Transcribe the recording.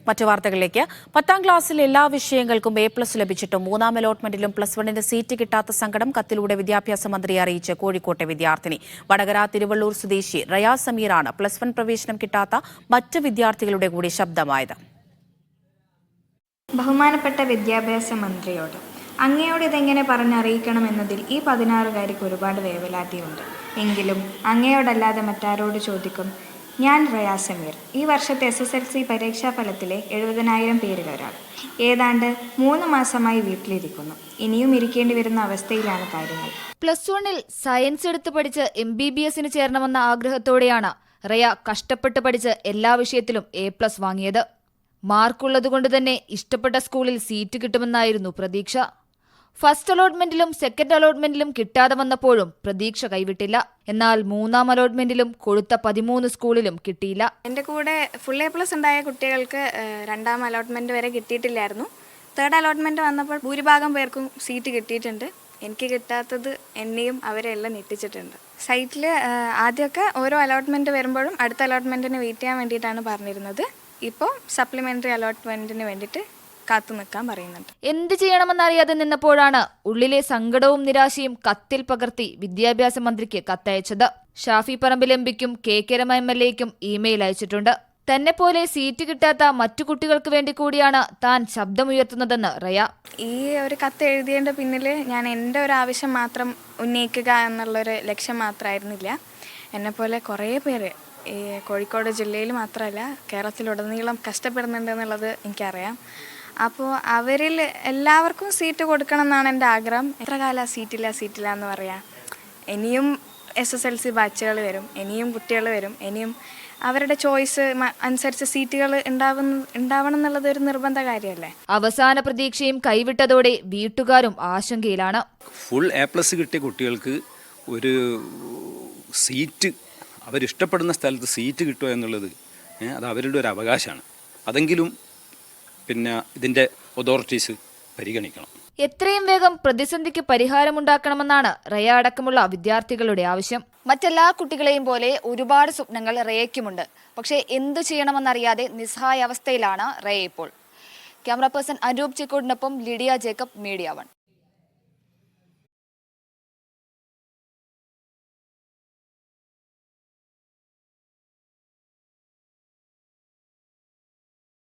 മറ്റു വാർത്തകളിലേക്ക്. 10ാം ക്ലാസ്സിൽ എല്ലാ വിഷയങ്ങൾക്കും A+ ലഭിച്ചിട്ടും 3ാം അലോട്ട്മെന്റിലും +1 സീറ്റ് കിട്ടാത്ത സങ്കടം കത്തിലൂടെ വിദ്യാഭ്യാസ മന്ത്രിയെ അറിയിച്ച് കോഴിക്കോട്ടെ വിദ്യാർത്ഥിനി. വടകര തിരുവള്ളൂർ സ്വദേശി റയാ സമീറാണ് +1 പ്രവേശനം കിട്ടാത്ത മറ്റ് വിദ്യാർത്ഥികളുടെ കൂടി ശബ്ദമായത്. ബഹുമാനപ്പെട്ട വിദ്യാഭ്യാസ മന്ത്രിയോട് അങ്ങയോട് ഇതെങ്ങനെ പറഞ്ഞറിയിക്കണമെന്നതിൽ ഈ 16-കാരിക്ക് ഒരുപാട് വേവലാതിയുണ്ട്. എങ്കിലും അങ്ങയോടല്ലാതെ മറ്റാരോട് ചോദിക്കും? ഞാൻ റയാ സമീർ, ഈ വർഷത്തെ SSLC പരീക്ഷാഫലത്തിലെ 70,000 പേരിലൊരാൾ. ഏതാണ്ട് 3 മാസമായി വീട്ടിലിരിക്കുന്നു. ഇനിയും ഇരിക്കേണ്ടി വരുന്ന അവസ്ഥയിലാണ് കാര്യങ്ങൾ. +1 സയൻസ് എടുത്ത് പഠിച്ച് MBBSന് ചേരണമെന്ന ആഗ്രഹത്തോടെയാണ് റയ കഷ്ടപ്പെട്ട് പഠിച്ച് എല്ലാ വിഷയത്തിലും A+ വാങ്ങിയത്. മാർക്കുള്ളതുകൊണ്ട് തന്നെ ഇഷ്ടപ്പെട്ട സ്കൂളിൽ സീറ്റ് കിട്ടുമെന്നായിരുന്നു പ്രതീക്ഷ. ഫസ്റ്റ് അലോട്ട്മെന്റിലും സെക്കൻഡ് അലോട്ട്മെന്റിലും കിട്ടാതെ വന്നപ്പോഴും പ്രതീക്ഷ കൈവിട്ടില്ല. എന്നാൽ 3ാം അലോട്ട്മെന്റിലും കൊടുത്ത 13 സ്കൂളിലും കിട്ടിയില്ല. എൻ്റെ കൂടെ ഫുൾ A+ ഉണ്ടായ കുട്ടികൾക്ക് 2ാം അലോട്ട്മെന്റ് വരെ കിട്ടിയിട്ടില്ലായിരുന്നു. 3rd അലോട്ട്മെന്റ് വന്നപ്പോൾ ഭൂരിഭാഗം പേർക്കും സീറ്റ് കിട്ടിയിട്ടുണ്ട്. എനിക്ക് കിട്ടാത്തത് എന്നെയും അവരെല്ലാം ഞെട്ടിച്ചിട്ടുണ്ട്. സൈറ്റിൽ ആദ്യമൊക്കെ ഓരോ അലോട്ട്മെന്റ് വരുമ്പോഴും അടുത്ത അലോട്ട്മെന്റിന് വെയിറ്റ് ചെയ്യാൻ വേണ്ടിയിട്ടാണ് പറഞ്ഞിരുന്നത്. ഇപ്പോൾ സപ്ലിമെന്ററി അലോട്ട്മെന്റിന് വേണ്ടിയിട്ട് കാത്തു നിൽക്കാൻ പറയുന്നുണ്ട്. എന്ത് ചെയ്യണമെന്നറിയാതെ നിന്നപ്പോഴാണ് ഉള്ളിലെ സങ്കടവും നിരാശയും കത്തിൽ പകർത്തി വിദ്യാഭ്യാസ മന്ത്രിക്ക് കത്തയച്ചത്. ഷാഫി പറമ്പിൽ MPക്കും KK രമ MLAയ്ക്കും ഇമെയിൽ അയച്ചിട്ടുണ്ട്. തന്നെ പോലെ സീറ്റ് കിട്ടാത്ത മറ്റു കുട്ടികൾക്ക് വേണ്ടി കൂടിയാണ് താൻ ശബ്ദമുയർത്തുന്നതെന്ന് റയ. ഈ ഒരു കത്ത് എഴുതിയതിൻ്റെ പിന്നിൽ ഞാൻ എൻ്റെ ഒരു ആവശ്യം മാത്രം ഉന്നയിക്കുക എന്നുള്ളൊരു ലക്ഷ്യം മാത്രമായിരുന്നില്ല. എന്നെപ്പോലെ കുറേ പേര് ഈ കോഴിക്കോട് ജില്ലയിൽ മാത്രമല്ല കേരളത്തിലുടനീളം കഷ്ടപ്പെടുന്നുണ്ട് എന്നുള്ളത് എനിക്കറിയാം. അപ്പോൾ അവരിൽ എല്ലാവർക്കും സീറ്റ് കൊടുക്കണം എന്നാണ് എൻ്റെ ആഗ്രഹം. എത്ര കാലം സീറ്റില്ല എന്ന് പറയാം. ഇനിയും SSLC ബാച്ചുകൾ വരും, ഇനിയും കുട്ടികൾ വരും, ഇനിയും അവരുടെ ചോയ്സ് അനുസരിച്ച് സീറ്റുകൾ ഉണ്ടാവണം എന്നുള്ളത് ഒരു നിർബന്ധ കാര്യമല്ലേ. അവസാന പ്രതീക്ഷയും കൈവിട്ടതോടെ വീട്ടുകാരും ആശങ്കയിലാണ്. ഫുൾ A+ കിട്ടിയ കുട്ടികൾക്ക് ഒരു സീറ്റ് അവരിഷ്ടപ്പെടുന്ന സ്ഥലത്ത് സീറ്റ് കിട്ടുക എന്നുള്ളത് അത് അവരുടെ ഒരു അവകാശമാണ്. അതെങ്കിലും ഇതിൻ്റെ അതോറിറ്റീസ് പരിഗണിക്കണം. എത്രയും വേഗം പ്രതിസന്ധിക്ക് പരിഹാരമുണ്ടാക്കണമെന്നാണ് റയ അടക്കമുള്ള വിദ്യാർത്ഥികളുടെ ആവശ്യം. മറ്റെല്ലാ കുട്ടികളെയും പോലെ ഒരുപാട് സ്വപ്നങ്ങൾ റയയ്ക്കുമുണ്ട്. പക്ഷേ എന്തു ചെയ്യണമെന്നറിയാതെ നിസ്സഹായ അവസ്ഥയിലാണ് റയ ഇപ്പോൾ. ക്യാമറ പേഴ്സൺ അനൂപ് ചിക്കോടിനൊപ്പം ലിഡിയ ജേക്കബ്, മീഡിയ 1.